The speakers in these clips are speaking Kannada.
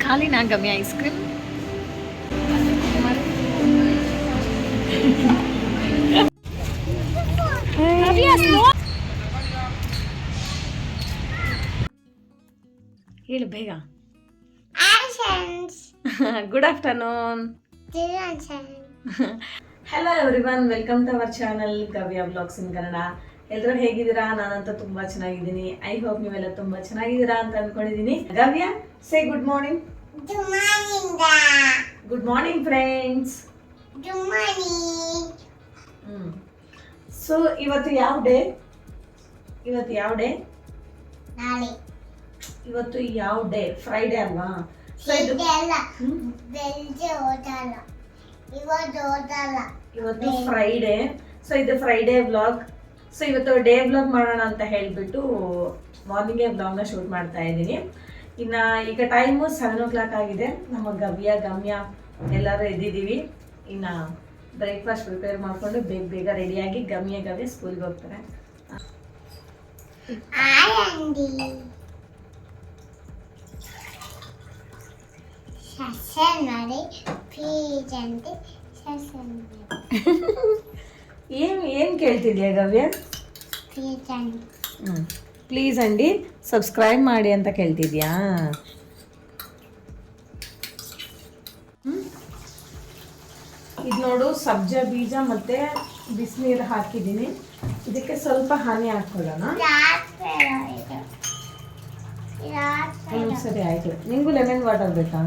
ಖಾಲಿನಾ ಗಮ್ಯ ಐಸ್ ಕ್ರೀಮ್? ಹೇಳು ಬೇಗ. Good afternoon. Hello everyone, welcome to our channel Gavya blogs in Kannada. ಎಲ್ಲರೂ ಹೇಗಿದ್ದೀರಾ? ನಾನಂತೂ ತುಂಬಾ ಚೆನ್ನಾಗಿದ್ದೀನಿ. ಐ ಹೋಪ್ ನೀವೆಲ್ಲ ತುಂಬಾ ಚೆನ್ನಾಗಿದ್ದೀರಾ ಅಂತ ಅನ್ಕೊಂಡಿದ್ದೀನಿ. Gavya, say good morning. Good morning friends. So ಇವತ್ತು ಯಾವ ಡೇ? ಇವತ್ತು ಯಾವ ಡೇ? ಇವತ್ತು ಯಾವ ಡೇ? ಫ್ರೈಡೇ ಅಲ್ವಾ? ಇವತ್ತು ಫ್ರೈಡೇ. ಸೊ ಇದು ಫ್ರೈಡೇ ವ್ಲಾಗ್. ಸೊ ಇವತ್ತು ಡೇ ವ್ಲಾಗ್ ಮಾಡೋಣ ಅಂತ ಹೇಳ್ಬಿಟ್ಟು ಮಾರ್ನಿಂಗೇ ವ್ಲಾಗ್ನ ಶೂಟ್ ಮಾಡ್ತಾ ಇದ್ದೀನಿ. ಈಗ ಟೈಮು 7 o'clock ಆಗಿದೆ. ನಮ್ಮ ಗಮ್ಯ ಎಲ್ಲರೂ ಎದ್ದಿದ್ದೀವಿ. ಇನ್ನು ಬ್ರೇಕ್ಫಾಸ್ಟ್ ಪ್ರಿಪೇರ್ ಮಾಡಿಕೊಂಡು ಬೇಗ ರೆಡಿಯಾಗಿ ಗಮ್ಯ ಸ್ಕೂಲ್ಗೆ ಹೋಗ್ತಾರೆ. ಏನ್ ಕೇಳ್ತಿದ್ಯಾ ಗವ್ಯ? ಪ್ಲೀಸ್ ಅಂಡಿ ಸಬ್ಸ್ಕ್ರೈಬ್ ಮಾಡಿ ಅಂತ ಕೇಳ್ತಿದ್ಯಾ? ಇದು ನೋಡು, ಸಬ್ಜಾ ಬೀಜ ಮತ್ತೆ ಬಿಸಿನೀರು ಹಾಕಿದ್ದೀನಿ. ಇದಕ್ಕೆ ಸ್ವಲ್ಪ ಹಾನಿ ಹಾಕೊಳ್ಳೋಣ. ಸರಿ ಆಯ್ತು. ನಿಂಗೂ ಲೆಮನ್ ವಾಟರ್ ಬೇಕಾ?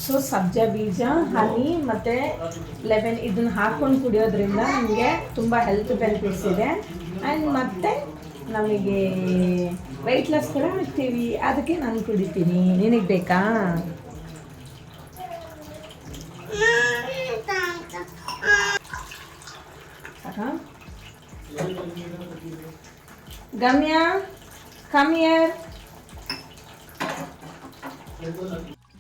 ಸೊ ಸಬ್ಜಾ ಬೀಜ, ಹನಿ ಮತ್ತೆ ಲೆಮನ್ ಇದನ್ನ ಹಾಕೊಂಡು ಕುಡಿಯೋದ್ರಿಂದ ನಮಗೆ ತುಂಬಾ ಹೆಲ್ತ್ ಬೆನಿಫಿಟ್ಸ್ ಇದೆ. ಆ್ಯಂಡ್ ಮತ್ತೆ ನಮಗೆ ವೆಯ್ಟ್ ಲಾಸ್ ಕೂಡ ಆಗ್ತೀವಿ. ಅದಕ್ಕೆ ನಾನು ಕುಡಿತೀನಿ. ನಿನಗೆ ಬೇಕಾ? ಗಮ್ಯ, ಕಮ್ ಹಿಯರ್.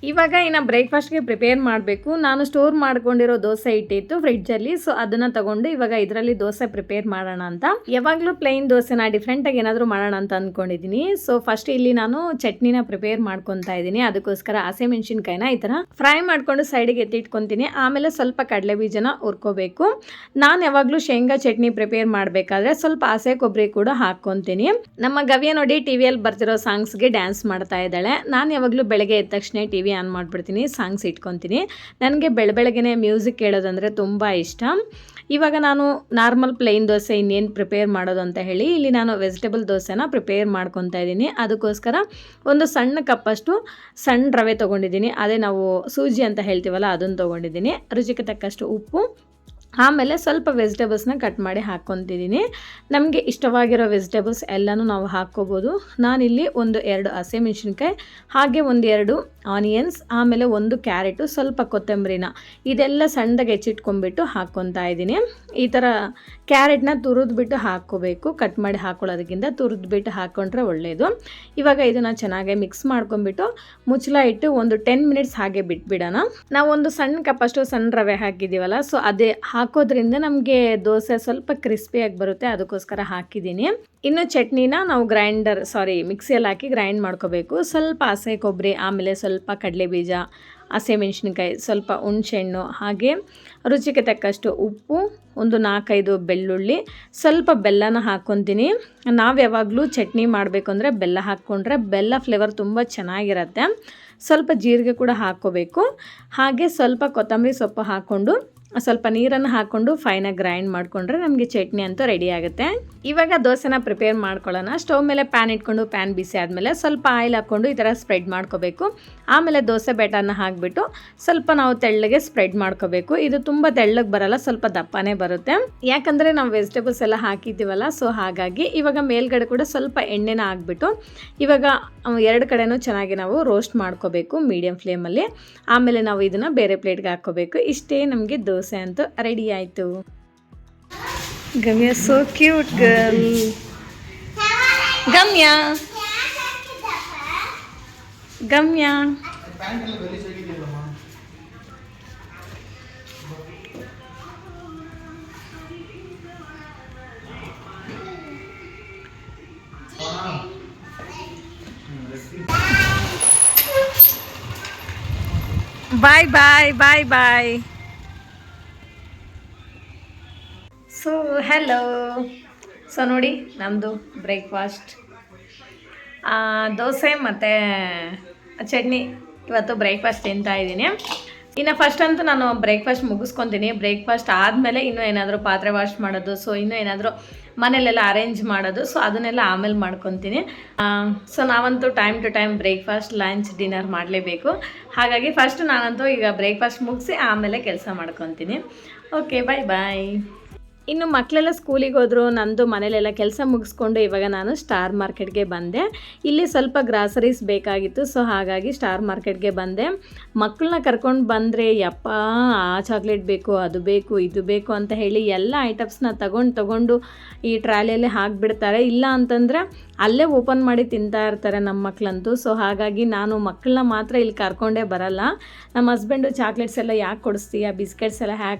ಇವಾಗ ಇನ್ನು ಬ್ರೇಕ್ಫಾಸ್ಟ್ಗೆ ಪ್ರಿಪೇರ್ ಮಾಡಬೇಕು. ನಾನು ಸ್ಟೋರ್ ಮಾಡ್ಕೊಂಡಿರೋ ದೋಸೆ ಹಿಟ್ಟಿತ್ತು ಫ್ರಿಡ್ಜಲ್ಲಿ. ಸೊ ಅದನ್ನು ತಗೊಂಡು ಇವಾಗ ಇದರಲ್ಲಿ ದೋಸೆ ಪ್ರಿಪೇರ್ ಮಾಡೋಣ ಅಂತ. ಯಾವಾಗಲೂ ಪ್ಲೇನ್ ದೋಸೆನ ಡಿಫ್ರೆಂಟಾಗಿ ಏನಾದರೂ ಮಾಡೋಣ ಅಂತ ಅಂದ್ಕೊಂಡಿದ್ದೀನಿ. ಸೊ ಫಸ್ಟ್ ಇಲ್ಲಿ ನಾನು ಚಟ್ನಿನ ಪ್ರಿಪೇರ್ ಮಾಡ್ಕೊತಾ ಇದ್ದೀನಿ. ಅದಕ್ಕೋಸ್ಕರ ಹಸಿಮೆಣಸಿನ್ಕಾಯಿನ ಈ ಥರ ಫ್ರೈ ಮಾಡಿಕೊಂಡು ಸೈಡಿಗೆ ಎತ್ತಿಟ್ಕೊತೀನಿ. ಆಮೇಲೆ ಸ್ವಲ್ಪ ಕಡಲೆ ಬೀಜನ ಹುರ್ಕೋಬೇಕು. ನಾನು ಯಾವಾಗಲೂ ಶೇಂಗಾ ಚಟ್ನಿ ಪ್ರಿಪೇರ್ ಮಾಡಬೇಕಾದ್ರೆ ಸ್ವಲ್ಪ ಹಸೆ ಕೊಬ್ಬರಿ ಕೂಡ ಹಾಕ್ಕೊತೀನಿ. ನಮ್ಮ ಗವ್ಯ ನೋಡಿ ಟಿವಿಯಲ್ಲಿ ಬರ್ತಿರೋ ಸಾಂಗ್ಸ್ಗೆ ಡ್ಯಾನ್ಸ್ ಮಾಡ್ತಾ ಇದ್ದಾಳೆ. ನಾನು ಯಾವಾಗಲೂ ಬೆಳಗ್ಗೆ ಎದ್ದ ತಕ್ಷಣ ಟಿವಿ ಆನ್ ಮಾಡಿಬಿಡ್ತೀನಿ, ಸಾಂಗ್ಸ್ ಇಟ್ಕೊತೀನಿ. ನನಗೆ ಬೆಳಗ್ಗೆನೆ ಮ್ಯೂಸಿಕ್ ಕೇಳೋದಂದರೆ ತುಂಬ ಇಷ್ಟ. ಇವಾಗ ನಾನು ನಾರ್ಮಲ್ ಪ್ಲೇನ್ ದೋಸೆ ಇನ್ನೇನು ಪ್ರಿಪೇರ್ ಮಾಡೋದು ಅಂತ ಹೇಳಿ ಇಲ್ಲಿ ನಾನು ವೆಜಿಟೇಬಲ್ ದೋಸೆನ ಪ್ರಿಪೇರ್ ಮಾಡ್ಕೊತಾ ಇದ್ದೀನಿ. ಅದಕ್ಕೋಸ್ಕರ ಒಂದು ಸಣ್ಣ ಕಪ್ಪಷ್ಟು ಸಣ್ಣ ರವೆ ತೊಗೊಂಡಿದ್ದೀನಿ. ಅದೇ ನಾವು ಸೂಜಿ ಅಂತ ಹೇಳ್ತೀವಲ್ಲ, ಅದನ್ನು ತೊಗೊಂಡಿದ್ದೀನಿ. ರುಚಿಗೆ ತಕ್ಕಷ್ಟು ಉಪ್ಪು, ಆಮೇಲೆ ಸ್ವಲ್ಪ ವೆಜಿಟೇಬಲ್ಸ್ನ ಕಟ್ ಮಾಡಿ ಹಾಕ್ಕೊತಿದ್ದೀನಿ. ನಮಗೆ ಇಷ್ಟವಾಗಿರೋ ವೆಜಿಟೇಬಲ್ಸ್ ಎಲ್ಲನೂ ನಾವು ಹಾಕ್ಕೋಬೋದು. ನಾನಿಲ್ಲಿ 1-2 ಹಸಿಮೆಣಸಿನ್ಕಾಯಿ, ಹಾಗೆ 1-2 ಆನಿಯನ್ಸ್, ಆಮೇಲೆ 1 ಕ್ಯಾರೆಟು, ಸ್ವಲ್ಪ ಕೊತ್ತಂಬರಿನ ಇದೆಲ್ಲ ಸಣ್ಣದಾಗಿ ಹೆಚ್ಚಿಟ್ಕೊಂಡ್ಬಿಟ್ಟು ಹಾಕ್ಕೊತಾ ಇದ್ದೀನಿ. ಈ ಥರ ಕ್ಯಾರೆಟ್ನ ತುರಿದ್ಬಿಟ್ಟು ಹಾಕ್ಕೋಬೇಕು. ಕಟ್ ಮಾಡಿ ಹಾಕ್ಕೊಳ್ಳೋದಕ್ಕಿಂತ ತುರಿದ್ಬಿಟ್ಟು ಹಾಕ್ಕೊಂಡ್ರೆ ಒಳ್ಳೆಯದು. ಇವಾಗ ಇದನ್ನು ಚೆನ್ನಾಗಿ ಮಿಕ್ಸ್ ಮಾಡ್ಕೊಂಡ್ಬಿಟ್ಟು ಮುಚ್ಚಳ ಇಟ್ಟು ಒಂದು 10 ಮಿನಿಟ್ಸ್ ಹಾಗೆ ಬಿಟ್ಬಿಡೋಣ. ನಾವು ಒಂದು ಸಣ್ಣ ಕಪ್ಪಷ್ಟು ಸಣ್ಣ ರವೆ ಹಾಕಿದ್ದೀವಲ್ಲ, ಸೊ ಅದೇ ಹಾಕೋದ್ರಿಂದ ನಮಗೆ ದೋಸೆ ಸ್ವಲ್ಪ ಕ್ರಿಸ್ಪಿಯಾಗಿ ಬರುತ್ತೆ. ಅದಕ್ಕೋಸ್ಕರ ಹಾಕಿದ್ದೀನಿ. ಇನ್ನು ಚಟ್ನಿನ ನಾವು ಮಿಕ್ಸಿಯಲ್ಲಿ ಹಾಕಿ ಗ್ರೈಂಡ್ ಮಾಡ್ಕೋಬೇಕು. ಸ್ವಲ್ಪ ಹಸೆ ಕೊಬ್ಬರಿ, ಆಮೇಲೆ ಸ್ವಲ್ಪ ಕಡಲೆ ಬೀಜ, ಹಸಿಮೆಣಸಿನ್ಕಾಯಿ, ಸ್ವಲ್ಪ ಹುಣಸೆಹಣ್ಣು, ಹಾಗೆ ರುಚಿಗೆ ತಕ್ಕಷ್ಟು ಉಪ್ಪು, ಒಂದು 4-5 ಬೆಳ್ಳುಳ್ಳಿ, ಸ್ವಲ್ಪ ಬೆಲ್ಲನ ಹಾಕ್ಕೊತೀನಿ. ನಾವು ಯಾವಾಗಲೂ ಚಟ್ನಿ ಮಾಡಬೇಕು ಅಂದರೆ ಬೆಲ್ಲ ಹಾಕ್ಕೊಂಡ್ರೆ ಬೆಲ್ಲ ಫ್ಲೇವರ್ ತುಂಬ ಚೆನ್ನಾಗಿರುತ್ತೆ. ಸ್ವಲ್ಪ ಜೀರಿಗೆ ಕೂಡ ಹಾಕ್ಕೋಬೇಕು. ಹಾಗೆ ಸ್ವಲ್ಪ ಕೊತ್ತಂಬರಿ ಸೊಪ್ಪು ಹಾಕ್ಕೊಂಡು ಸ್ವಲ್ಪ ನೀರನ್ನು ಹಾಕ್ಕೊಂಡು ಫೈನಾಗಿ ಗ್ರೈಂಡ್ ಮಾಡಿಕೊಂಡ್ರೆ ನಮಗೆ ಚಟ್ನಿ ಅಂತೂ ರೆಡಿ ಆಗುತ್ತೆ. ಇವಾಗ ದೋಸೆನ ಪ್ರಿಪೇರ್ ಮಾಡ್ಕೊಳ್ಳೋಣ. ಸ್ಟವ್ ಮೇಲೆ ಪ್ಯಾನ್ ಇಟ್ಕೊಂಡು ಪ್ಯಾನ್ ಬಿಸಿ ಆದಮೇಲೆ ಸ್ವಲ್ಪ ಆಯಿಲ್ ಹಾಕ್ಕೊಂಡು ಈ ಥರ ಸ್ಪ್ರೆಡ್ ಮಾಡ್ಕೋಬೇಕು. ಆಮೇಲೆ ದೋಸೆ ಬ್ಯಾಟರ್ನ ಹಾಕಿಬಿಟ್ಟು ಸ್ವಲ್ಪ ನಾವು ತೆಳ್ಳಗೆ ಸ್ಪ್ರೆಡ್ ಮಾಡ್ಕೋಬೇಕು. ಇದು ತುಂಬ ತೆಳ್ಳಗೆ ಬರಲ್ಲ, ಸ್ವಲ್ಪ ದಪ್ಪನೇ ಬರುತ್ತೆ. ಯಾಕಂದರೆ ನಾವು ವೆಜಿಟೇಬಲ್ಸ್ ಎಲ್ಲ ಹಾಕಿದ್ದೀವಲ್ಲ, ಸೊ ಹಾಗಾಗಿ ಇವಾಗ ಮೇಲ್ಗಡೆ ಕೂಡ ಸ್ವಲ್ಪ ಎಣ್ಣೆನ ಹಾಕ್ಬಿಟ್ಟು ಇವಾಗ 2 ಕಡೆನೂ ಚೆನ್ನಾಗಿ ನಾವು ರೋಸ್ಟ್ ಮಾಡ್ಕೋಬೇಕು ಮೀಡಿಯಂ ಫ್ಲೇಮಲ್ಲಿ. ಆಮೇಲೆ ನಾವು ಇದನ್ನು ಬೇರೆ ಪ್ಲೇಟ್ಗೆ ಹಾಕ್ಕೋಬೇಕು. ಇಷ್ಟೇ ನಮಗೆ ದೋಸೆ ಅಂತೂ ರೆಡಿ ಆಯಿತು. Gamya so cute girl. Gamya bye bye bye bye. So hello. So ನೋಡಿ ನಮ್ಮದು ಬ್ರೇಕ್ಫಾಸ್ಟ್ ದೋಸೆ ಮತ್ತು ಚಟ್ನಿ ಇವತ್ತು ಬ್ರೇಕ್ಫಾಸ್ಟ್ ತಿಂತಾಯಿದ್ದೀನಿ. ಇನ್ನು ಫಸ್ಟ್ ಅಂತೂ ನಾನು ಬ್ರೇಕ್ಫಾಸ್ಟ್ ಮುಗಿಸ್ಕೊತೀನಿ. ಬ್ರೇಕ್ಫಾಸ್ಟ್ ಆದಮೇಲೆ ಇನ್ನೂ ಏನಾದರೂ ಪಾತ್ರೆ ವಾಶ್ ಮಾಡೋದು, ಸೊ ಇನ್ನೂ ಏನಾದರೂ ಮನೇಲೆಲ್ಲ ಅರೇಂಜ್ ಮಾಡೋದು, ಸೊ ಅದನ್ನೆಲ್ಲ ಆಮೇಲೆ ಮಾಡ್ಕೊತೀನಿ. ಸೊ ನಾವಂತೂ time to time breakfast, lunch, dinner ಮಾಡಲೇಬೇಕು. ಹಾಗಾಗಿ ಫಸ್ಟ್ ನಾನಂತೂ ಈಗ ಬ್ರೇಕ್ಫಾಸ್ಟ್ ಮುಗಿಸಿ ಆಮೇಲೆ ಕೆಲಸ ಮಾಡ್ಕೊತೀನಿ. ಓಕೆ ಬಾಯ್ ಬಾಯ್. ಇನ್ನು ಮಕ್ಕಳೆಲ್ಲ ಸ್ಕೂಲಿಗೆ ಹೋದರು. ನಂದು ಮನೇಲೆಲ್ಲ ಕೆಲಸ ಮುಗಿಸ್ಕೊಂಡು ಇವಾಗ ನಾನು ಸ್ಟಾರ್ ಮಾರ್ಕೆಟ್ಗೆ ಬಂದೆ. ಇಲ್ಲಿ ಸ್ವಲ್ಪ ಗ್ರಾಸರೀಸ್ ಬೇಕಾಗಿತ್ತು, ಸೊ ಹಾಗಾಗಿ ಸ್ಟಾರ್ ಮಾರ್ಕೆಟ್ಗೆ ಬಂದೆ. ಮಕ್ಕಳನ್ನ ಕರ್ಕೊಂಡು ಬಂದರೆ ಯಪ್ಪ ಆ ಚಾಕ್ಲೇಟ್ ಬೇಕು, ಅದು ಬೇಕು, ಇದು ಬೇಕು ಅಂತ ಹೇಳಿ ಎಲ್ಲ ಐಟಮ್ಸ್ನ ತಗೊಂಡು ಈ ಟ್ರಾಲಿಯಲ್ಲೇ ಹಾಕಿಬಿಡ್ತಾರೆ. ಇಲ್ಲ ಅಂತಂದರೆ ಅಲ್ಲೇ ಓಪನ್ ಮಾಡಿ ತಿಂತಾ ಇರ್ತಾರೆ ನಮ್ಮ ಮಕ್ಕಳಂತೂ. ಸೊ ಹಾಗಾಗಿ ನಾನು ಮಕ್ಕಳನ್ನ ಮಾತ್ರ ಇಲ್ಲಿ ಕರ್ಕೊಂಡೇ ಬರಲ್ಲ. ನಮ್ಮ ಹಸ್ಬೆಂಡು ಚಾಕ್ಲೇಟ್ಸ್ ಎಲ್ಲ ಯಾಕೆ ಕೊಡಿಸ್ತೀಯ, ಬಿಸ್ಕೆಟ್ಸ್ ಎಲ್ಲ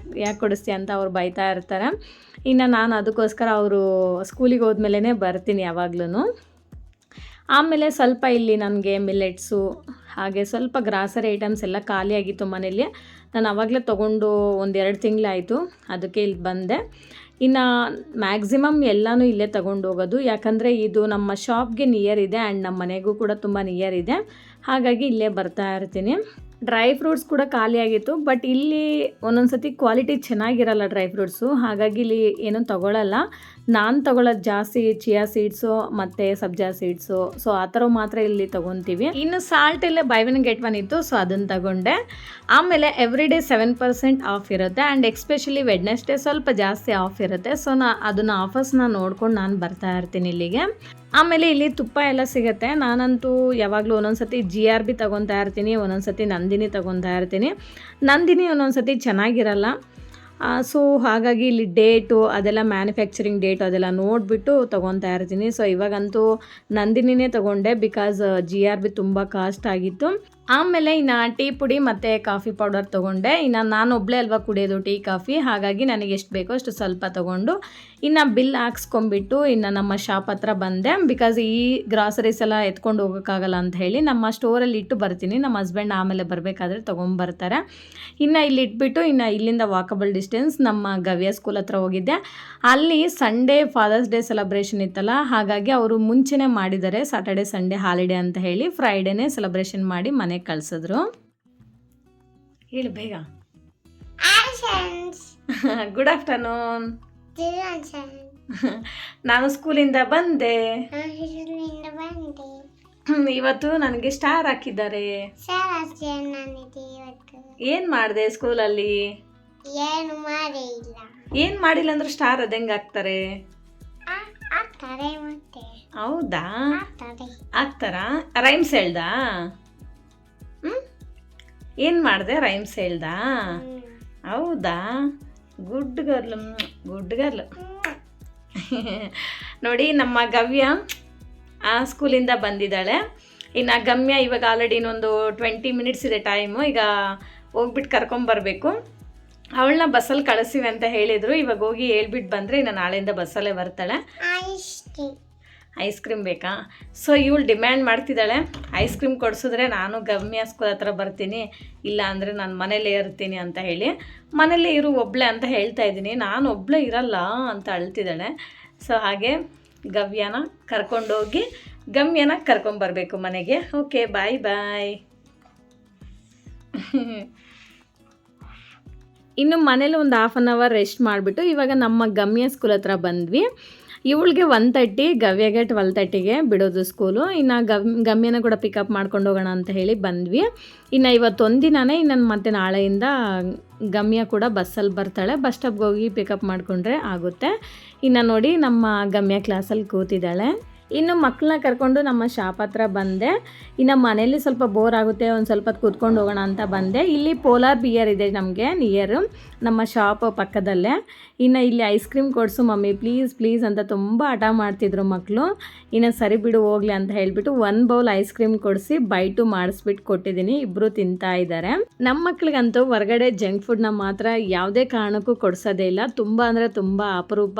ಯಾಕೆ ಕೊಡಿಸ್ತೀಯ ಅಂತ ಅವ್ರು ಬೈತಾ ಇರ್ತಾರೆ. ಇನ್ನು ನಾನು ಅದಕ್ಕೋಸ್ಕರ ಅವರು ಸ್ಕೂಲಿಗೆ ಹೋದ್ಮೇಲೆ ಬರ್ತೀನಿ ಯಾವಾಗ್ಲೂ. ಆಮೇಲೆ ಸ್ವಲ್ಪ ಇಲ್ಲಿ ನನಗೆ ಮಿಲ್ಲೆಟ್ಸು ಹಾಗೆ ಸ್ವಲ್ಪ ಗ್ರಾಸರಿ ಐಟಮ್ಸ್ ಎಲ್ಲ ಖಾಲಿಯಾಗಿತ್ತು ಮನೇಲಿ. ನಾನು ಆವಾಗಲೇ ತೊಗೊಂಡು 1-2 ತಿಂಗಳಾಯಿತು, ಅದಕ್ಕೆ ಇಲ್ಲಿ ಬಂದೆ. ಇನ್ನು ಮ್ಯಾಕ್ಸಿಮಮ್ ಎಲ್ಲನೂ ಇಲ್ಲೇ ತೊಗೊಂಡು ಹೋಗೋದು, ಯಾಕಂದರೆ ಇದು ನಮ್ಮ ಶಾಪ್ಗೆ ನಿಯರ್ ಇದೆ ಆ್ಯಂಡ್ ನಮ್ಮ ಮನೆಗೂ ಕೂಡ ತುಂಬ ನಿಯರ್ ಇದೆ. ಹಾಗಾಗಿ ಇಲ್ಲೇ ಬರ್ತಾ ಇರ್ತೀನಿ. ಡ್ರೈ ಫ್ರೂಟ್ಸ್ ಕೂಡ ಖಾಲಿಯಾಗಿತ್ತು, ಬಟ್ ಇಲ್ಲಿ ಒಂದೊಂದು ಸತಿ ಕ್ವಾಲಿಟಿ ಚೆನ್ನಾಗಿರಲ್ಲ ಡ್ರೈ ಫ್ರೂಟ್ಸು. ಹಾಗಾಗಿ ಇಲ್ಲಿ ಏನೂ ತೊಗೊಳ್ಳಲ್ಲ. ನಾನು ತೊಗೊಳ್ಳೋದು ಜಾಸ್ತಿ ಚಿಯಾ ಸೀಡ್ಸು ಮತ್ತು ಸಬ್ಜಾ ಸೀಡ್ಸು, ಸೊ ಆ ಥರ ಮಾತ್ರ ಇಲ್ಲಿ ತೊಗೊತೀವಿ. ಇನ್ನು ಸಾಲ್ಟಲ್ಲೇ ಬೈ ಒನ್ ಗೆಟ್ ಒನ್ ಇತ್ತು, ಸೊ ಅದನ್ನು ತಗೊಂಡೆ. ಆಮೇಲೆ ಎವ್ರಿ ಡೇ 7% ಆಫ್ ಇರುತ್ತೆ ಆ್ಯಂಡ್ ಎಕ್ಸ್ಪೆಷಲಿ ವೆಡ್ನೆಸ್ಡೇ ಸ್ವಲ್ಪ ಜಾಸ್ತಿ ಆಫ್ ಇರುತ್ತೆ. ಸೊ ಅದನ್ನು ಆಫರ್ಸ್ನ ನೋಡ್ಕೊಂಡು ನಾನು ಬರ್ತಾ ಇರ್ತೀನಿ ಇಲ್ಲಿಗೆ. ಆಮೇಲೆ ಇಲ್ಲಿ ತುಪ್ಪ ಎಲ್ಲ ಸಿಗುತ್ತೆ. ನಾನಂತೂ ಯಾವಾಗಲೂ ಒಂದೊಂದು ಸತಿ GRB ತೊಗೊತಾ ಇರ್ತೀನಿ, ಒಂದೊಂದು ಸತಿ ನಂದಿನಿ ತೊಗೊತಾ ಇರ್ತೀನಿ. ನಂದಿನಿ ಒಂದೊಂದು ಸತಿ ಚೆನ್ನಾಗಿರಲ್ಲ. ಸೊ ಹಾಗಾಗಿ ಇಲ್ಲಿ ಡೇಟು ಅದೆಲ್ಲ ಮ್ಯಾನುಫ್ಯಾಕ್ಚರಿಂಗ್ ಡೇಟು ಅದೆಲ್ಲ ನೋಡಿಬಿಟ್ಟು ತೊಗೊತಾ ಇರ್ತೀನಿ. ಸೊ ಇವಾಗಂತೂ ನಂದಿನಿನೇ ತೊಗೊಂಡೆ, ಬಿಕಾಸ್ GRB ತುಂಬ ಕಾಸ್ಟ್ ಆಗಿತ್ತು. ಆಮೇಲೆ ಇನ್ನು ಟೀ ಪುಡಿ ಮತ್ತು ಕಾಫಿ ಪೌಡರ್ ತೊಗೊಂಡೆ. ಇನ್ನು ನಾನು ಒಬ್ಬಳೇ ಅಲ್ವಾ ಕುಡಿಯೋದು ಟೀ ಕಾಫಿ, ಹಾಗಾಗಿ ನನಗೆ ಎಷ್ಟು ಬೇಕೋ ಅಷ್ಟು ಸ್ವಲ್ಪ ತೊಗೊಂಡು ಇನ್ನು ಬಿಲ್ ಹಾಕ್ಸ್ಕೊಂಬಿಟ್ಟು ಇನ್ನು ನಮ್ಮ ಶಾಪ್ ಹತ್ರ ಬಂದೆ. ಬಿಕಾಸ್ ಈ ಗ್ರಾಸರೀಸ್ ಎಲ್ಲ ಎತ್ಕೊಂಡು ಹೋಗೋಕ್ಕಾಗಲ್ಲ ಅಂತ ಹೇಳಿ ನಮ್ಮ ಸ್ಟೋರಲ್ಲಿ ಇಟ್ಟು ಬರ್ತೀನಿ. ನಮ್ಮ ಹಸ್ಬೆಂಡ್ ಆಮೇಲೆ ಬರಬೇಕಾದ್ರೆ ತೊಗೊಂಬರ್ತಾರೆ. ಇನ್ನು ಇಲ್ಲಿ ಇಟ್ಬಿಟ್ಟು ಇನ್ನು ಇಲ್ಲಿಂದ ವಾಕಬಲ್ ಡಿಸ್ಟೆನ್ಸ್ ನಮ್ಮ ಗವ್ಯ ಸ್ಕೂಲ್ ಹತ್ರ ಹೋಗಿದ್ದೆ. ಅಲ್ಲಿ ಸಂಡೇ ಫಾದರ್ಸ್ ಡೇ ಸೆಲೆಬ್ರೇಷನ್ ಇತ್ತಲ್ಲ, ಹಾಗಾಗಿ ಅವರು ಮುಂಚೆನೇ ಮಾಡಿದ್ದಾರೆ, ಸಾಟರ್ಡೆ ಸಂಡೇ ಹಾಲಿಡೇ ಅಂತ ಹೇಳಿ ಫ್ರೈಡೇನೇ ಸೆಲೆಬ್ರೇಷನ್ ಮಾಡಿ ಮನೆಗೆ ಕಳಿಸಿದ್ರು. ಹೇಳು ಬೇಗ. Good afternoon. ನಾನು ಸ್ಕೂಲಿಂದ ಬಂದೆ. ಇವತ್ತು ನನಗೆ ಸ್ಟಾರ್ ಹಾಕಿದ್ದಾರೆ. ಏನ್ ಮಾಡಿದೆ ಸ್ಕೂಲಲ್ಲಿ? ಏನ್ ಮಾಡಿಲ್ಲ ಅಂದ್ರೆ ಸ್ಟಾರ್ ಅದ ಹೆಂಗ್ ಹಾಕ್ತಾರೆ? ಹೌದಾ, ಹಾಕ್ತಾರಾ? ರೈಮ್ಸ್ ಹೇಳ್ದಾ? ಏನು ಮಾಡಿದೆ? ರೈಮ್ಸ್ ಹೇಳ್ದಾ? ಹೌದಾ, ಗುಡ್ ಗರ್ಲ್, ಗುಡ್ ಗರ್ಲ್. ನೋಡಿ ನಮ್ಮ ಗವ್ಯ ಸ್ಕೂಲಿಂದ ಬಂದಿದ್ದಾಳೆ. ಇನ್ನು ಗಮ್ಯ ಇವಾಗ ಆಲ್ರೆಡಿ ಇನ್ನೊಂದು 20 ಮಿನಿಟ್ಸ್ ಇದೆ ಟೈಮು. ಈಗ ಹೋಗ್ಬಿಟ್ಟು ಕರ್ಕೊಂಬರ್ಬೇಕು. ಅವಳನ್ನ ಬಸ್ಸಲ್ಲಿ ಕಳಿಸಿವೆ ಅಂತ ಹೇಳಿದರು. ಇವಾಗ ಹೋಗಿ ಹೇಳ್ಬಿಟ್ಟು ಬಂದರೆ ಇನ್ನು ನಾಳೆಯಿಂದ ಬಸ್ಸಲ್ಲೇ ಬರ್ತಾಳೆ. ಐಸ್ ಕ್ರೀಮ್ ಬೇಕಾ? ಸೊ ಇವಳು ಡಿಮ್ಯಾಂಡ್ ಮಾಡ್ತಿದ್ದಾಳೆ, ಐಸ್ ಕ್ರೀಮ್ ಕೊಡಿಸಿದ್ರೆ ನಾನು ಗಮ್ಯ ಸ್ಕೂಲ್ ಹತ್ರ ಬರ್ತೀನಿ, ಇಲ್ಲ ಅಂದರೆ ನಾನು ಮನೇಲೇ ಇರ್ತೀನಿ ಅಂತ ಹೇಳಿ. ಮನೇಲೇ ಇರು ಒಬ್ಬಳೆ ಅಂತ ಹೇಳ್ತಾ ಇದ್ದೀನಿ. ನಾನು ಒಬ್ಬಳೆ ಇರಲ್ಲ ಅಂತ ಅಳ್ತಿದ್ದಾಳೆ. ಸೊ ಹಾಗೆ ಗವ್ಯನ ಕರ್ಕೊಂಡೋಗಿ ಗಮ್ಯನ ಕರ್ಕೊಂಬರ್ಬೇಕು ಮನೆಗೆ. ಓಕೆ ಬಾಯ್ ಬಾಯ್. ಇನ್ನು ಮನೇಲಿ ಒಂದು 1/2 ಅವರ್ ರೆಸ್ಟ್ ಮಾಡಿಬಿಟ್ಟು ಇವಾಗ ನಮ್ಮ ಗಮ್ಯ ಸ್ಕೂಲ್ ಹತ್ರ ಬಂದ್ವಿ. ಇವಳಿಗೆ 1:30, ಗವ್ಯಗೆ 12:30ಗೆ ಬಿಡೋದು ಸ್ಕೂಲು. ಇನ್ನು ಗಮ್ಯನ ಕೂಡ ಪಿಕಪ್ ಮಾಡ್ಕೊಂಡು ಹೋಗೋಣ ಅಂತ ಹೇಳಿ ಬಂದ್ವಿ. ಇನ್ನು ಇವತ್ತೊಂದು ದಿನನೇ, ಇನ್ನು ಮತ್ತೆ ನಾಳೆಯಿಂದ ಗಮ್ಯ ಕೂಡ ಬಸ್ಸಲ್ಲಿ ಬರ್ತಾಳೆ. ಬಸ್ ಸ್ಟಾಪ್ಗೆ ಹೋಗಿ ಪಿಕಪ್ ಮಾಡಿಕೊಂಡ್ರೆ ಆಗುತ್ತೆ. ಇನ್ನು ನೋಡಿ ನಮ್ಮ ಗಮ್ಯ ಕ್ಲಾಸಲ್ಲಿ ಕೂತಿದ್ದಾಳೆ. ಇನ್ನು ಮಕ್ಕಳನ್ನ ಕರ್ಕೊಂಡು ನಮ್ಮ ಶಾಪ್ ಹತ್ರ ಬಂದೆ. ಇನ್ನು ಮನೇಲಿ ಸ್ವಲ್ಪ ಬೋರ್ ಆಗುತ್ತೆ, ಒಂದು ಸ್ವಲ್ಪ ಹೊತ್ತು ಕೂತ್ಕೊಂಡು ಹೋಗೋಣ ಅಂತ ಬಂದೆ. ಇಲ್ಲಿ ಪೋಲಾರ್ ಬಿಯರ್ ಇದೆ ನಮಗೆ ನಿಯರು, ನಮ್ಮ ಶಾಪ್ ಪಕ್ಕದಲ್ಲೇ. ಇನ್ನು ಇಲ್ಲಿ ಐಸ್ ಕ್ರೀಮ್ ಕೊಡಿಸು ಮಮ್ಮಿ ಪ್ಲೀಸ್ ಪ್ಲೀಸ್ ಅಂತ ತುಂಬ ಹಠ ಮಾಡ್ತಿದ್ರು ಮಕ್ಕಳು. ಇನ್ನು ಸರಿ ಬಿಡು ಹೋಗ್ಲಿ ಅಂತ ಹೇಳಿಬಿಟ್ಟು 1 ಬೌಲ್ ಐಸ್ ಕ್ರೀಮ್ ಕೊಡಿಸಿ ಬೈಟು ಮಾಡಿಸ್ಬಿಟ್ಟು ಕೊಟ್ಟಿದ್ದೀನಿ. ಇಬ್ಬರು ತಿಂತಾ ಇದ್ದಾರೆ. ನಮ್ಮ ಮಕ್ಳಿಗಂತೂ ಹೊರಗಡೆ ಜಂಕ್ ಫುಡ್ನ ಮಾತ್ರ ಯಾವುದೇ ಕಾರಣಕ್ಕೂ ಕೊಡಿಸೋದೇ ಇಲ್ಲ. ತುಂಬ ಅಂದರೆ ತುಂಬ ಅಪರೂಪ.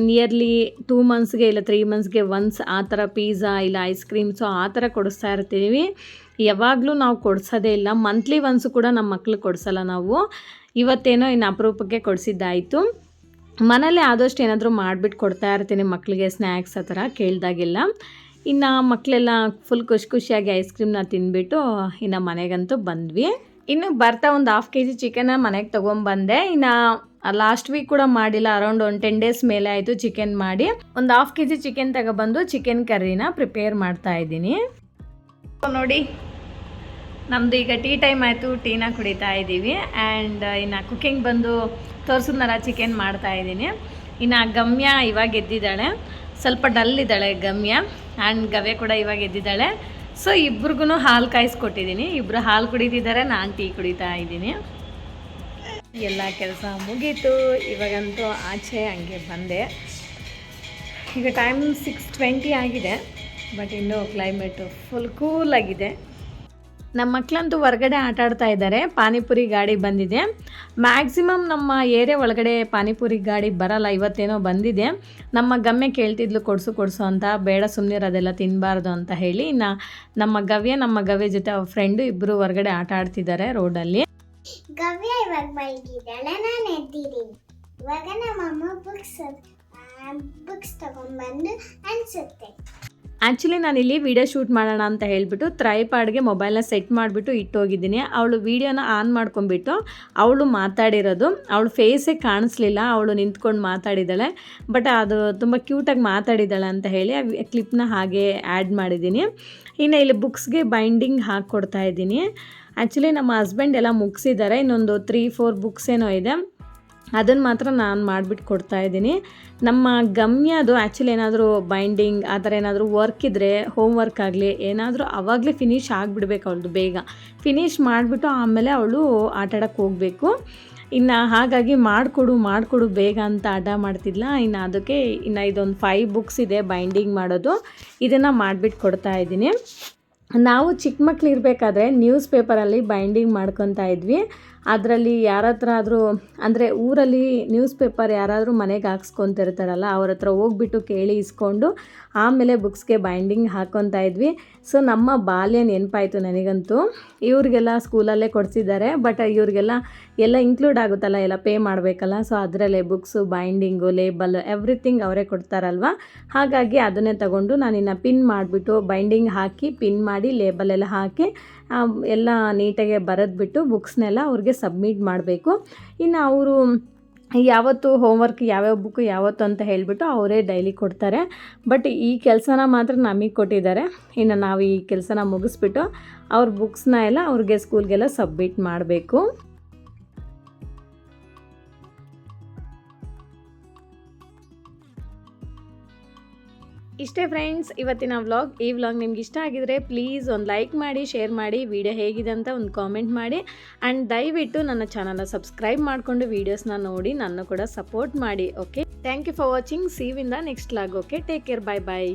ನಿಯರ್ಲಿ 2 ಮಂತ್ಸ್ಗೆ ಇಲ್ಲ 3 ಮಂತ್ಸ್ಗೆ ಒನ್ಸ್ ಆ ಥರ ಪಿಜ್ಜಾ ಇಲ್ಲ ಐಸ್ ಕ್ರೀಮ್ಸು ಆ ಥರ ಕೊಡಿಸ್ತಾ ಇರ್ತೀವಿ. ಯಾವಾಗಲೂ ನಾವು ಕೊಡಿಸೋದೇ ಇಲ್ಲ, ಮಂತ್ಲಿ ಒನ್ಸು ಕೂಡ ನಮ್ಮ ಮಕ್ಳಿಗೆ ಕೊಡಿಸಲ್ಲ ನಾವು. ಇವತ್ತೇನೋ ಇನ್ನು ಅಪರೂಪಕ್ಕೆ ಕೊಡಿಸಿದ್ದಾಯಿತು. ಮನೇಲಿ ಆದಷ್ಟು ಏನಾದರೂ ಮಾಡಿಬಿಟ್ಟು ಕೊಡ್ತಾ ಇರ್ತೀನಿ ಮಕ್ಕಳಿಗೆ, ಸ್ನ್ಯಾಕ್ಸ್ ಆ ಥರ ಕೇಳಿದಾಗೆಲ್ಲ. ಇನ್ನು ಮಕ್ಕಳೆಲ್ಲ ಫುಲ್ ಖುಷಿಯಾಗಿ ಐಸ್ ಕ್ರೀಮ್ನ ತಿಂದ್ಬಿಟ್ಟು ಇನ್ನು ಮನೆಗಂತೂ ಬಂದ್ವಿ. ಇನ್ನು ಬರ್ತಾ ಒಂದು 1/2 kg ಚಿಕನ್ನ ಮನೆಗೆ ತೊಗೊಂಬಂದೆ. ಇನ್ನು ಲಾಸ್ಟ್ ವೀಕ್ ಕೂಡ ಮಾಡಿಲ್ಲ, ಅರೌಂಡ್ 10 ಡೇಸ್ ಮೇಲೆ ಆಯಿತು ಚಿಕನ್ ಮಾಡಿ. ಒಂದು 1/2 kg ಚಿಕನ್ ತಗೊಬಂದು ಚಿಕನ್ ಕರ್ರಿನ ಪ್ರಿಪೇರ್ ಮಾಡ್ತಾ ಇದ್ದೀನಿ. ನೋಡಿ, ನಮ್ಮದು ಈಗ ಟೀ ಟೈಮ್ ಆಯಿತು, ಟೀನ ಕುಡಿತಾ ಇದ್ದೀವಿ. ಆ್ಯಂಡ್ ಇನ್ನು ಕುಕ್ಕಿಂಗ್ ಬಂದು ತೋರಿಸಿದ್ನಲ್ಲ, ಚಿಕನ್ ಮಾಡ್ತಾ ಇದ್ದೀನಿ. ಇನ್ನು ಗಮ್ಯ ಇವಾಗ ಎದ್ದಿದ್ದಾಳೆ, ಸ್ವಲ್ಪ ಡಲ್ ಇದ್ದಾಳೆ ಗಮ್ಯ. ಆ್ಯಂಡ್ ಗವ್ಯ ಕೂಡ ಇವಾಗ ಎದ್ದಿದ್ದಾಳೆ. ಸೊ ಇಬ್ರಿಗೂ ಹಾಲು ಕಾಯಿಸ್ಕೊಟ್ಟಿದ್ದೀನಿ, ಇಬ್ಬರು ಹಾಲು ಕುಡಿತಿದ್ದಾರೆ, ನಾನು ಟೀ ಕುಡಿತಾ ಇದ್ದೀನಿ. ಎಲ್ಲ ಕೆಲಸ ಮುಗೀತು. ಇವಾಗಂತೂ ಆಚೆ ಹಂಗೆ ಬಂದೆ. ಈಗ ಟೈಮ್ 6:20 ಆಗಿದೆ, ಬಟ್ ಇನ್ನೂ ಕ್ಲೈಮೇಟು ಫುಲ್ ಕೂಲಾಗಿದೆ. ನಮ್ಮ ಮಕ್ಕಳಂತೂ ಹೊರಗಡೆ ಆಟ ಆಡ್ತಾ ಇದ್ದಾರೆ. ಪಾನಿಪುರಿ ಗಾಡಿ ಬಂದಿದೆ. ಮ್ಯಾಕ್ಸಿಮಮ್ ನಮ್ಮ ಏರಿಯಾ ಒಳಗಡೆ ಪಾನಿಪುರಿ ಗಾಡಿ ಬರಲ್ಲ, ಇವತ್ತೇನೋ ಬಂದಿದೆ. ನಮ್ಮ ಗಮ್ಯ ಕೇಳ್ತಿದ್ಲು ಕೊಡಿಸು ಅಂತ, ಬೇಡ ಸುಮ್ಮನಿರು ಅದೆಲ್ಲ ತಿನ್ನಬಾರ್ದು ಅಂತ ಹೇಳಿ. ಇನ್ನು ನಮ್ಮ ಗವ್ಯ ಜೊತೆ ಅವ್ರ ಫ್ರೆಂಡು ಇಬ್ಬರು ಹೊರಗಡೆ ಆಟ ಆಡ್ತಿದ್ದಾರೆ ರೋಡಲ್ಲಿ. ಗವ್ಯ ಇವಾಗ ಮಲಗಿದ್ದಾಳೆ, ನಾನು ಎದ್ದಿದ್ದೀನಿ. ಇವಾಗ ನಮ್ಮಮ್ಮ ಬುಕ್ಸ್ ತಗೊಂಡ್ಬಂದು ಅನ್ಸುತ್ತೆ. ಆ್ಯಕ್ಚುಲಿ ನಾನಿಲ್ಲಿ ವಿಡಿಯೋ ಶೂಟ್ ಮಾಡೋಣ ಅಂತ ಹೇಳಿಬಿಟ್ಟು ಟ್ರೈಪಾಡ್ಗೆ ಮೊಬೈಲ್ನ ಸೆಟ್ ಮಾಡಿಬಿಟ್ಟು ಇಟ್ಟೋಗಿದ್ದೀನಿ. ಅವಳು ವೀಡಿಯೋನ ಆನ್ ಮಾಡ್ಕೊಂಬಿಟ್ಟು ಅವಳು ಮಾತಾಡಿರೋದು, ಅವಳು ಫೇಸೇ ಕಾಣಿಸ್ಲಿಲ್ಲ, ಅವಳು ನಿಂತ್ಕೊಂಡು ಮಾತಾಡಿದ್ದಾಳೆ. ಬಟ್ ಅದು ತುಂಬ ಕ್ಯೂಟಾಗಿ ಮಾತಾಡಿದ್ದಾಳೆ ಅಂತ ಹೇಳಿ ಆ ಕ್ಲಿಪ್ನ ಹಾಗೆ ಆ್ಯಡ್ ಮಾಡಿದ್ದೀನಿ. ಇನ್ನು ಇಲ್ಲಿ ಬುಕ್ಸ್ಗೆ ಬೈಂಡಿಂಗ್ ಹಾಕ್ಕೊಡ್ತಾ ಇದ್ದೀನಿ. ಆ್ಯಕ್ಚುಲಿ ನಮ್ಮ ಹಸ್ಬೆಂಡ್ ಎಲ್ಲ ಮುಗಿಸಿದ್ದಾರೆ, ಇನ್ನೊಂದು 3-4 ಬುಕ್ಸ್ ಏನೋ ಇದೆ, ಅದನ್ನು ಮಾತ್ರ ನಾನು ಮಾಡಿಬಿಟ್ಟು ಕೊಡ್ತಾಯಿದ್ದೀನಿ. ನಮ್ಮ ಗಮ್ಯದು ಆ್ಯಕ್ಚುಲಿ ಏನಾದರೂ ಬೈಂಡಿಂಗ್ ಆ ಥರ ಏನಾದರೂ ವರ್ಕ್ ಇದ್ದರೆ, ಹೋಮ್ ವರ್ಕ್ ಆಗಲಿ ಏನಾದರೂ ಆವಾಗಲೇ ಫಿನಿಷ್ ಆಗಿಬಿಡ್ಬೇಕು ಅವಳದು. ಬೇಗ ಫಿನಿಷ್ ಮಾಡಿಬಿಟ್ಟು ಆಮೇಲೆ ಅವಳು ಆಟಾಡೋಕ್ಕೆ ಹೋಗಬೇಕು. ಇನ್ನು ಹಾಗಾಗಿ ಮಾಡಿಕೊಡು ಬೇಗ ಅಂತ ಆಟ ಮಾಡ್ತಿದ್ಲ. ಇನ್ನು ಅದಕ್ಕೆ ಇನ್ನು ಇದೊಂದು 5 ಬುಕ್ಸ್ ಇದೆ ಬೈಂಡಿಂಗ್ ಮಾಡೋದು, ಇದನ್ನು ಮಾಡಿಬಿಟ್ಟು ಕೊಡ್ತಾಯಿದ್ದೀನಿ. ನಾವು ಚಿಕ್ಕ ಮಕ್ಳು ಇರಬೇಕಾದ್ರೆ ನ್ಯೂಸ್ ಪೇಪರಲ್ಲಿ ಬೈಂಡಿಂಗ್ ಮಾಡ್ಕೊತಾ ಇದ್ವಿ. ಅದರಲ್ಲಿ ಯಾರ ಹತ್ರ ಆದರೂ ಅಂದರೆ ಊರಲ್ಲಿ ನ್ಯೂಸ್ ಪೇಪರ್ ಯಾರಾದರೂ ಮನೆಗೆ ಹಾಕ್ಸ್ಕೊತಿರ್ತಾರಲ್ಲ, ಅವ್ರ ಹತ್ರ ಹೋಗ್ಬಿಟ್ಟು ಕೇಳಿ ಇಸ್ಕೊಂಡು ಆಮೇಲೆ ಬುಕ್ಸ್ಗೆ ಬೈಂಡಿಂಗ್ ಹಾಕ್ಕೊತಾ ಇದ್ವಿ. ಸೊ ನಮ್ಮ ಬಾಲ್ಯ ನೆನಪಾಯಿತು ನನಗಂತೂ. ಇವ್ರಿಗೆಲ್ಲ ಸ್ಕೂಲಲ್ಲೇ ಕೊಡಿಸಿದ್ದಾರೆ, ಬಟ್ ಇವ್ರಿಗೆಲ್ಲ ಎಲ್ಲ ಇನ್ಕ್ಲೂಡ್ ಆಗುತ್ತಲ್ಲ, ಎಲ್ಲ ಪೇ ಮಾಡಬೇಕಲ್ಲ. ಸೊ ಅದರಲ್ಲೇ ಬುಕ್ಸು, ಬೈಂಡಿಂಗು, ಲೇಬಲ್ ಎವ್ರಿಥಿಂಗ್ ಅವರೇ ಕೊಡ್ತಾರಲ್ವ. ಹಾಗಾಗಿ ಅದನ್ನೇ ತಗೊಂಡು ನಾನಿನ್ನು ಪಿನ್ ಮಾಡಿಬಿಟ್ಟು ಬೈಂಡಿಂಗ್ ಹಾಕಿ ಪಿನ್ ಮಾಡಿ ಲೇಬಲ್ ಎಲ್ಲ ಹಾಕಿ ಎಲ್ಲ ನೀಟಾಗಿ ಬರೆದ್ಬಿಟ್ಟು ಬುಕ್ಸ್ನೆಲ್ಲ ಅವ್ರಿಗೆ ಸಬ್ಮಿಟ್ ಮಾಡಬೇಕು. ಇನ್ನು ಅವರು ಯಾವತ್ತು ಹೋಮ್ವರ್ಕ್ ಯಾವ್ಯಾವ ಬುಕ್ಕು ಯಾವತ್ತು ಅಂತ ಹೇಳಿಬಿಟ್ಟು ಅವರೇ ಡೈಲಿ ಕೊಡ್ತಾರೆ. ಬಟ್ ಈ ಕೆಲಸನ ಮಾತ್ರ ನಮಗೆ ಕೊಟ್ಟಿದ್ದಾರೆ. ಇನ್ನು ನಾವು ಈ ಕೆಲಸನ ಮುಗಿಸ್ಬಿಟ್ಟು ಅವ್ರ ಬುಕ್ಸ್ನ ಎಲ್ಲ ಅವ್ರಿಗೆ ಸ್ಕೂಲ್ಗೆಲ್ಲ ಸಬ್ಮಿಟ್ ಮಾಡಬೇಕು. ಇಷ್ಟೇ ಫ್ರೆಂಡ್ಸ್ ಇವತ್ತಿನ ವ್ಲಾಗ್. ಈ ವ್ಲಾಗ್ ನಿಮ್ಗೆ ಇಷ್ಟ ಆಗಿದ್ರೆ ಪ್ಲೀಸ್ ಒಂದು ಲೈಕ್ ಮಾಡಿ, ಶೇರ್ ಮಾಡಿ, ವಿಡಿಯೋ ಹೇಗಿದೆ ಅಂತ ಒಂದು ಕಾಮೆಂಟ್ ಮಾಡಿ. ಆ್ಯಂಡ್ ದಯವಿಟ್ಟು ನನ್ನ ಚಾನಲ್ನ ಸಬ್ಸ್ಕ್ರೈಬ್ ಮಾಡಿಕೊಂಡು ವೀಡಿಯೋಸ್ನ ನೋಡಿ ನನ್ನ ಕೂಡ ಸಪೋರ್ಟ್ ಮಾಡಿ. Okay, thank you for watching. See you in the next vlog. Okay, take care, bye bye.